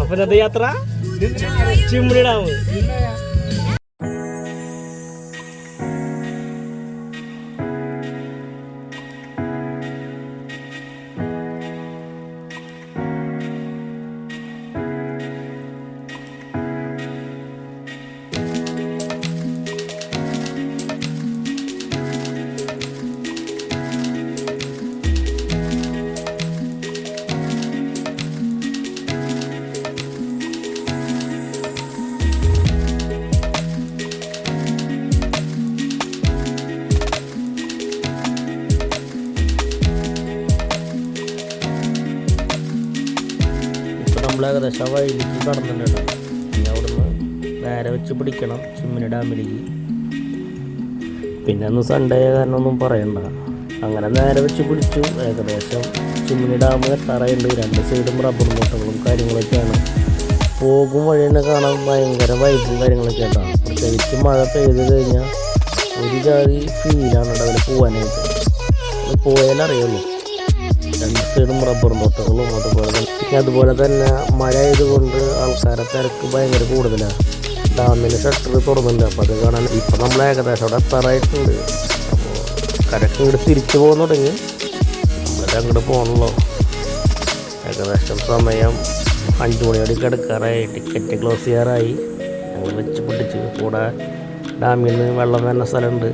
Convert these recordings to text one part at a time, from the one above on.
apa nanti yatra Cimri Dam. നമ്മൾ ഏകദേശം വഴിയിലേക്ക് കടന്നിട്ടുണ്ട്. ഇനി അവിടുന്ന് നേരെ വെച്ച് പിടിക്കണം ചിമ്മിനി ഡാമിലേക്ക്. പിന്നെ അന്ന് സൺഡേ കാരണം ഒന്നും പറയണ്ട, അങ്ങനെ നേരെ വെച്ച് പിടിച്ചു. ഏകദേശം ചിമ്മിനി ഡാം എത്താറായുണ്ട്. രണ്ട് സൈഡും റബ്ബർ തോട്ടങ്ങളും കാര്യങ്ങളൊക്കെയാണ്. പോകും വഴി തന്നെ കാണാൻ ഭയങ്കര വൈബും കാര്യങ്ങളൊക്കെ ഉണ്ടാകും. പ്രത്യേകിച്ച് മഴ പെയ്ത് കഴിഞ്ഞാൽ ഒരു ജാതി ഫീലാണ് അവിടെ പോകാനായിട്ട്. പോയാലറിയുള്ളൂ. രണ്ട് സൈഡും റബ്ബർ തോട്ടങ്ങളും അതുപോലെ തന്നെ മഴ ആയതുകൊണ്ട് ആൾക്കാരെ തിരക്ക് ഭയങ്കര കൂടുതലാണ്. ഡാമിൻ്റെ ഷട്ടർ തുറന്നുണ്ട്. അപ്പോൾ അത് കാണാൻ ഇപ്പം നമ്മൾ ഏകദേശം അവിടെ എത്താറായിട്ടുണ്ട്. അപ്പോൾ കരക്ക് ഇങ്ങോട്ട് തിരിച്ചു പോകാൻ തുടങ്ങി. നമ്മളത് അങ്ങോട്ട് പോകണല്ലോ. ഏകദേശം സമയം 5 മണിയോടെ കിടക്കാറായി. Ticket close ചെയ്യാറായി. ഞങ്ങൾ വെച്ച് പിടിച്ച് കൂടെ ഡാമിൽ നിന്ന് വെള്ളം വരുന്ന സ്ഥലമുണ്ട്.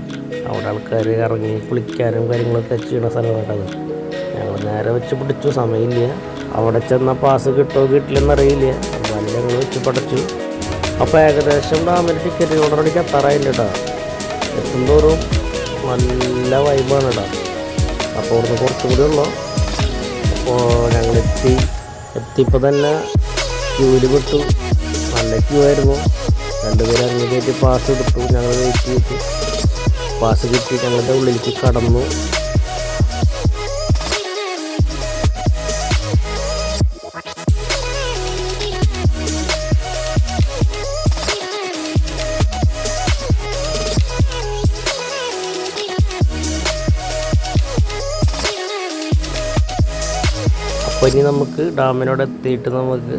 അവിടെ ആൾക്കാർ ഇറങ്ങി കുളിക്കാനും കാര്യങ്ങളൊക്കെ ചെയ്യുന്ന സ്ഥലമായിട്ടത്. ഞങ്ങൾ നേരെ വെച്ച് പിടിച്ചു. സമയമില്ല. അവിടെ ചെന്നാൽ പാസ് കിട്ടുമോ കിട്ടില്ലെന്നറിയില്ല. അതുപോലെ ഞങ്ങൾ വെച്ച് പഠിച്ചു. അപ്പോൾ ഏകദേശം ഡാമിൻ്റെ ടിക്കറ്റ് ഓൾറെഡി എത്താറായില്ല കേട്ടോ. എത്തുന്തോറും നല്ല വൈബാണ് കേട്ടോ. അപ്പോൾ അവിടുന്ന് കുറച്ചുകൂടി ഉള്ളൂ. അപ്പോൾ ഞങ്ങൾ എത്തിയപ്പോൾ തന്നെ ക്യൂവിൽ വിട്ടു. നല്ല ക്യൂ ആയിരുന്നു. 2 പേര് ഇറങ്ങി കയറ്റി പാസ് എടുത്തു. ഞങ്ങൾ വെയിറ്റ് ചെയ്തു. പാസ് കിട്ടി. ഞങ്ങളുടെ ഉള്ളിലേക്ക് കടന്നു. അപ്പോൾ ഇനി നമുക്ക് ഡാമിനോട് എത്തിയിട്ട് നമുക്ക്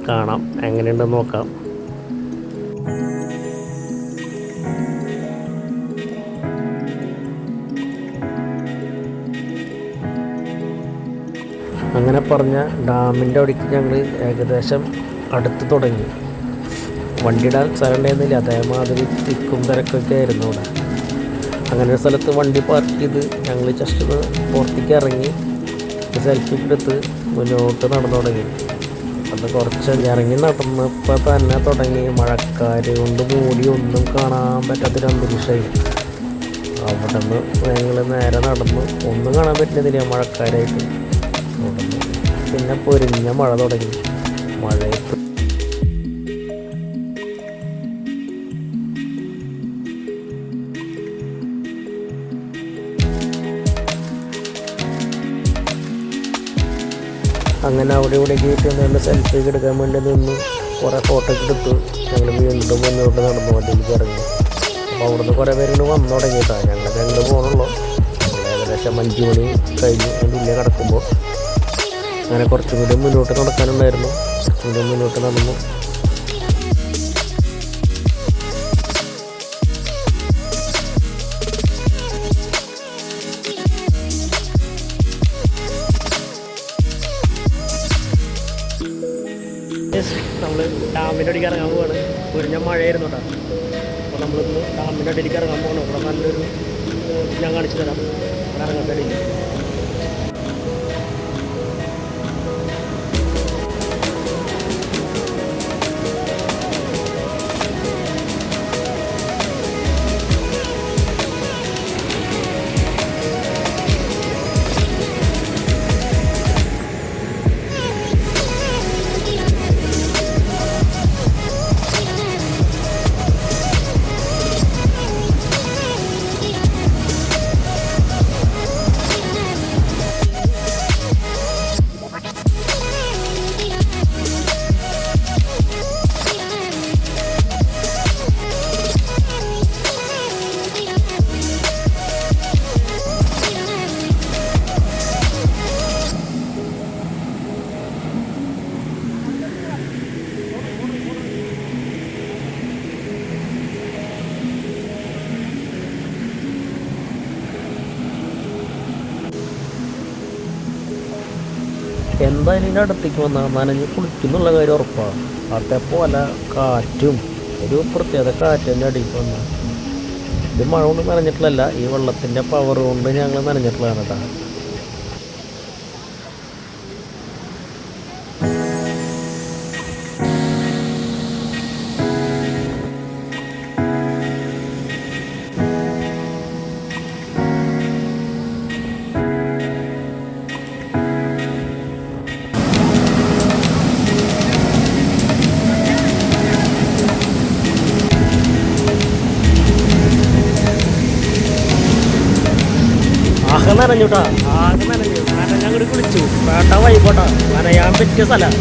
കാണാം, എങ്ങനെയുണ്ടെന്ന് നോക്കാം. അങ്ങനെ പറഞ്ഞ ഡാമിൻ്റെ അവിടേക്ക് ഞങ്ങൾ ഏകദേശം അടുത്ത് തുടങ്ങി. വണ്ടി ഇടാൻ സ്ഥലം ഉണ്ടായിരുന്നില്ല. അതേമാതിരി തിക്കും തിരക്കൊക്കെ ആയിരുന്നു അവിടെ. അങ്ങനെ ഒരു സ്ഥലത്ത് വണ്ടി പാർക്ക് ചെയ്ത് ഞങ്ങൾ ജസ്റ്റ് ഒന്ന് പുറത്തേക്ക് ഇറങ്ങി സെൽഫി എടുത്ത് മുന്നോട്ട് നടന്നു തുടങ്ങി. അത് കുറച്ച് ഇറങ്ങി നടന്നപ്പോൾ തന്നെ തുടങ്ങി മഴക്കാർ കൊണ്ട് മൂടി ഒന്നും കാണാൻ പറ്റാത്തൊരു അന്തരീക്ഷമായി. അവിടെ നിന്ന് ഞങ്ങൾ നേരെ നടന്നു. ഒന്നും കാണാൻ പറ്റുന്നില്ല മഴക്കാരായിട്ട്. നടന്നു. പിന്നെ പൊരിഞ്ഞ മഴ തുടങ്ങി. മഴയത്ത് അങ്ങനെ അവിടെ ഇവിടെ കയറ്റി ഒന്ന് സെൽഫി എടുക്കാൻ വേണ്ടി നിന്ന് കുറേ ഫോട്ടോ ഒക്കെ എടുത്തു. ഞങ്ങൾ വീണ്ടും മുന്നോട്ട് നടന്നു വണ്ടിയിലേക്ക് ഇറങ്ങി. അപ്പോൾ അവിടുന്ന് കുറേ പേര് വന്നു തുടങ്ങിയിട്ടാണ്. ഞങ്ങൾ രണ്ട് പോകണുള്ളൂ. ഏകദേശം 5 മണി കഴിഞ്ഞു. അതിൻ്റെ ഉള്ളിൽ കിടക്കുമ്പോൾ അങ്ങനെ കുറച്ചും കൂടി മുന്നോട്ട് നടക്കാനുണ്ടായിരുന്നു. കുറച്ചും കൂടി മുന്നോട്ട് നടന്നു. നമ്മൾ ഡാമിൻ്റെ അടിക്ക് ഇറങ്ങാൻ പോവാണ്. പൊരിഞ്ഞ മഴയായിരുന്നു കേട്ടോ. അപ്പോൾ നമ്മളിന്ന് ഡാമിൻ്റെ അടിയിലേക്ക് ഇറങ്ങാൻ പോകണം. ഇവിടെ നല്ലൊരു ഞാൻ കാണിച്ചു തരാം. ഇറങ്ങാൻ അടിയിൽ എന്തായാലും ഇതിൻ്റെ അടുത്തേക്ക് വന്നാൽ നനഞ്ഞ് കുളിക്കുന്നുള്ള കാര്യം ഉറപ്പാണ്. അതേപോലെ കാറ്റും ഒരു പ്രത്യേക കാറ്റിൻ്റെ അടിയിൽ വന്നാൽ ഇത് മഴ കൊണ്ട് നനഞ്ഞിട്ടുള്ളതല്ല, ഈ വെള്ളത്തിൻ്റെ പവർ കൊണ്ട് ഞങ്ങൾ നനഞ്ഞിട്ടുള്ളതാണ് കേട്ടോ. ആകെ നനഞ്ഞുട്ടാ, ആകെ നനഞ്ഞു. നനഞ്ഞങ്ങോട്ട് കുളിച്ചു. വേട്ട വൈകോട്ടാ, നനയാൻ പറ്റിയ സ്ഥലം.